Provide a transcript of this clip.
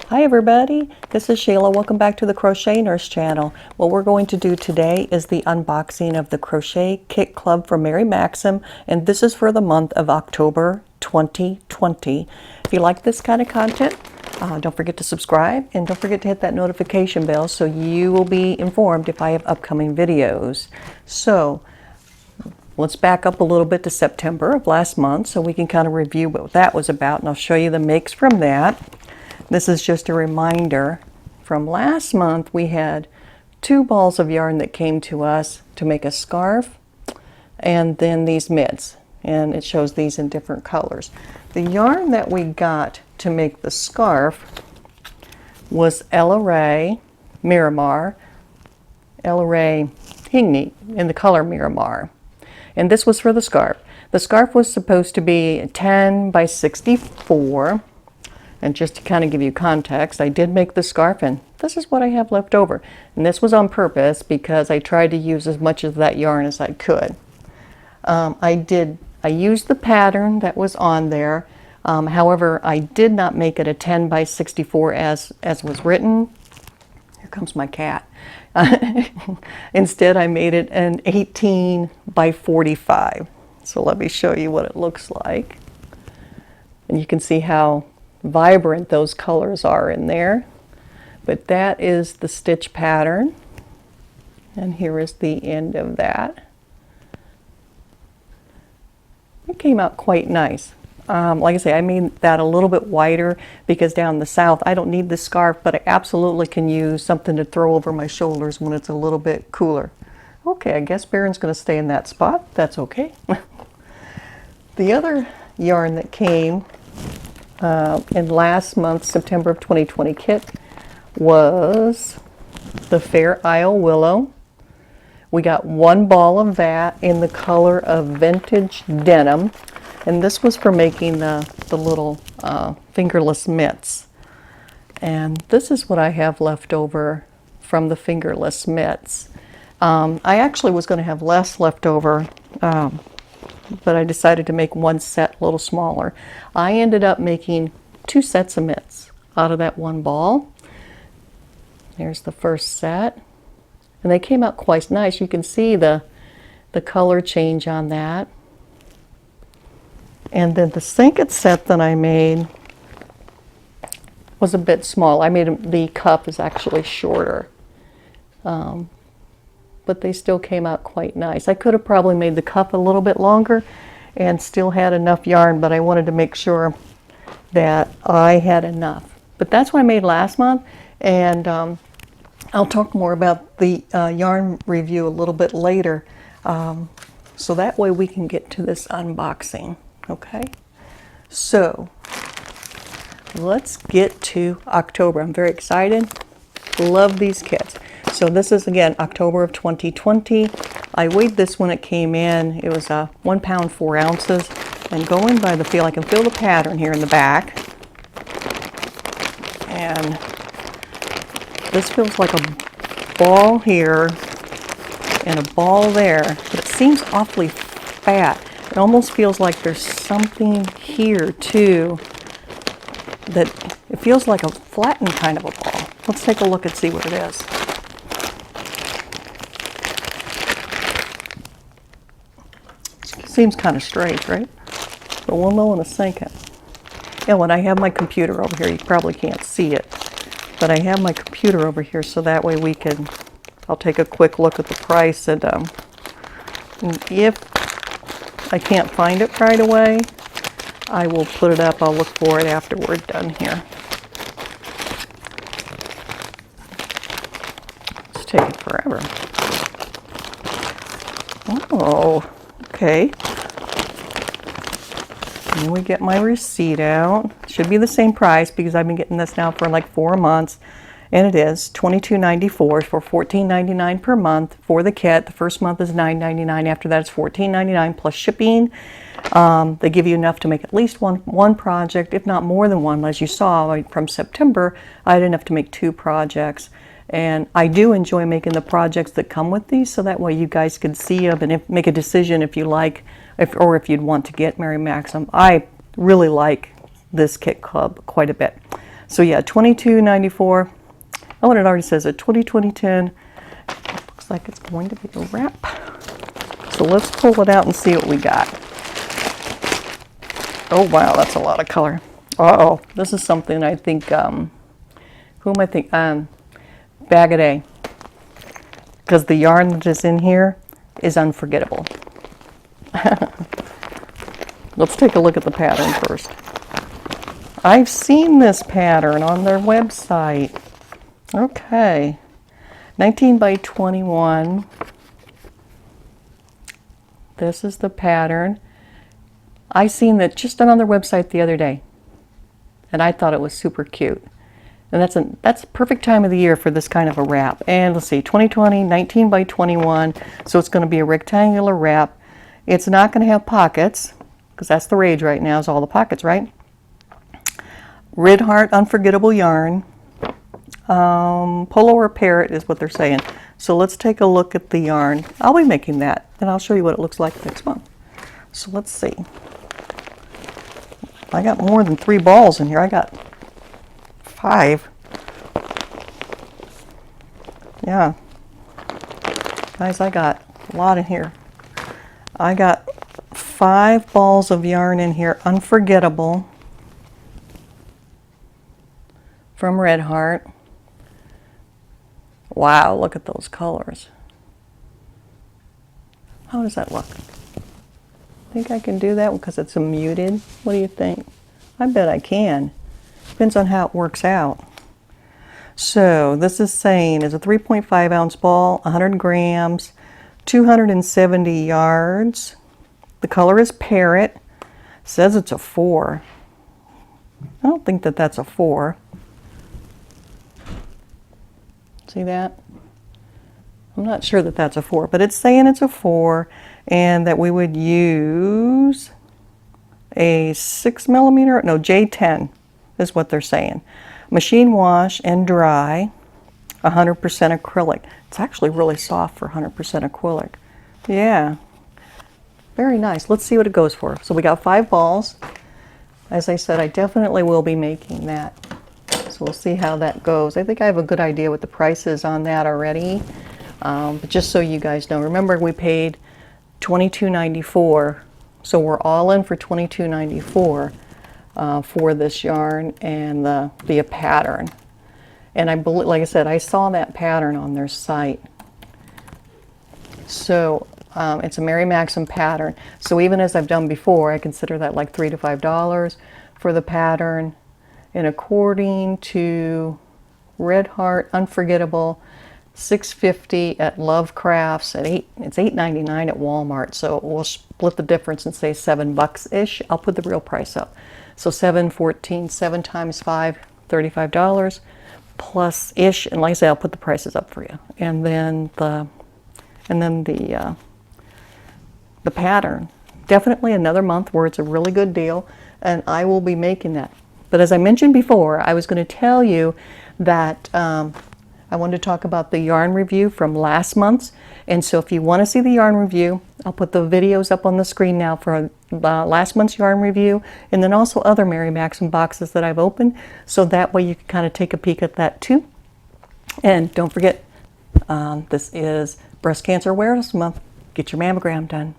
Hi everybody, this is Sheila. Welcome back to the Crochet Nurse channel. What we're going to do today is the unboxing of the Crochet Kit Club from Mary Maxim, and this is for the month of October 2020. If you like this kind of content, don't forget to subscribe and don't forget to hit that notification bell so you will be informed if I have upcoming videos. So let's back up a little bit to September of last month so we can kind of review what that was about, and I'll show you the makes from that. This is just a reminder from last month. We had 2 balls of yarn that came to us to make a scarf, and then these mitts, and it shows these in different colors. The yarn that we got to make the scarf was Ella Ray Miramar, Ella Ray Hingney in the color Miramar, and this was for the scarf. The scarf was supposed to be 10 by 64. And just to kind of give you context, I did make the scarf, and this is what I have left over. And this was on purpose because I tried to use as much of that yarn as I could. I used the pattern that was on there. However, I did not make it a 10 by 64 as was written. Here comes my cat. Instead, I made it an 18 by 45. So let me show you what it looks like. And you can see how vibrant those colors are in there. But that is the stitch pattern, and here is the end of that. It came out quite nice. Like I say, I made that a little bit wider because down the south I don't need the scarf, but I absolutely can use something to throw over my shoulders when it's a little bit cooler. Okay, I guess Baron's going to stay in that spot. That's okay. The other yarn that came in last month's September of 2020 kit was the Fair Isle Willow. We got 1 ball of that in the color of Vintage Denim, and this was for making the little fingerless mitts. And this is what I have left over from the fingerless mitts. I actually was going to have less left over, but I decided to make 1 set a little smaller. I ended up making 2 sets of mitts out of that 1 ball. There's the first set, and they came out quite nice. You can see the color change on that. And then the second set that I made was a bit small. I made the cup is actually shorter. But they still came out quite nice. I could have probably made the cup a little bit longer and still had enough yarn, but I wanted to make sure that I had enough. But that's what I made last month, and I'll talk more about the yarn review a little bit later, so that way we can get to this unboxing, okay? So let's get to October. I'm very excited. Love these kits. So this is, again, October of 2020. I weighed this when it came in. It was 1 pound 4 ounces. And going by the feel, I can feel the pattern here in the back. And this feels like a ball here and a ball there, but it seems awfully fat. It almost feels like there's something here too, that it feels like a flattened kind of a ball. Let's take a look and see what it is. Seems kind of strange, right? But we'll know in a second. Yeah, when I have my computer over here, you probably can't see it, but I have my computer over here so that way I'll take a quick look at the price, and if I can't find it right away, I will put it up. I'll look for it after we're done here. It's taking forever. Oh, okay. And we get my receipt out. Should be the same price because I've been getting this now for like 4 months. And it is $22.94 for $14.99 per month for the kit. The first month is $9.99. After that, it's $14.99 plus shipping. They give you enough to make at least one project, if not more than one. As you saw from September, I had enough to make 2 projects. And I do enjoy making the projects that come with these, so that way you guys can see them and make a decision if you like, or if you'd want to get Mary Maxim. I really like this kit club quite a bit. So yeah, $22.94. Oh, and it already says it, 2010. Looks like it's going to be a wrap. So let's pull it out and see what we got. Oh wow, that's a lot of color. Uh-oh, this is something I think, who am I thinking? Bag a Day. Because the yarn that is in here is unforgettable. Let's take a look at the pattern first. I've seen this pattern on their website. Okay, 19 by 21. This is the pattern. I seen that just on their website the other day, and I thought it was super cute. And that's a perfect time of the year for this kind of a wrap. And let's see, 2020, 19 by 21. So it's going to be a rectangular wrap. It's not going to have pockets, because that's the rage right now, is all the pockets, right? Red Heart Unforgettable yarn. Polo or Parrot is what they're saying. So let's take a look at the yarn. I'll be making that, and I'll show you what it looks like next month. So let's see. I got more than 3 balls in here. I got 5. Yeah. Guys, I got a lot in here. I got 5 balls of yarn in here. Unforgettable. From Red Heart. Wow, look at those colors. How does that look? Think I can do that because it's a muted? What do you think? I bet I can. Depends on how it works out. So this is saying it's a 3.5 ounce ball, 100 grams, 270 yards. The color is Parrot. Says it's a 4. I don't think that that's a 4. See that? I'm not sure that that's a 4, but it's saying it's a 4, and that we would use a 6mm, no, J10 is what they're saying. Machine wash and dry, 100% acrylic. It's actually really soft for 100% acrylic. Yeah, very nice. Let's see what it goes for. So we got 5 balls. As I said, I definitely will be making that. So we'll see how that goes. I think I have a good idea what the price is on that already. But just so you guys know, remember we paid $22.94. So we're all in for $22.94 for this yarn and the pattern. And I believe, like I said, I saw that pattern on their site. So it's a Mary Maxim pattern. So even as I've done before, I consider that like $3 to $5 for the pattern. And according to Red Heart Unforgettable, $6.50 at Love Crafts, it's $8.99 at Walmart. So we'll split the difference and say $7-ish. I'll put the real price up. So 7 times 5, $35 plus ish. And like I say, I'll put the prices up for you. And then the pattern. Definitely another month where it's a really good deal, and I will be making that. But as I mentioned before, I was going to tell you that I wanted to talk about the yarn review from last month's. And so if you want to see the yarn review, I'll put the videos up on the screen now for last month's yarn review, and then also other Mary Maxim boxes that I've opened. So that way you can kind of take a peek at that too. And don't forget, this is Breast Cancer Awareness Month. Get your mammogram done.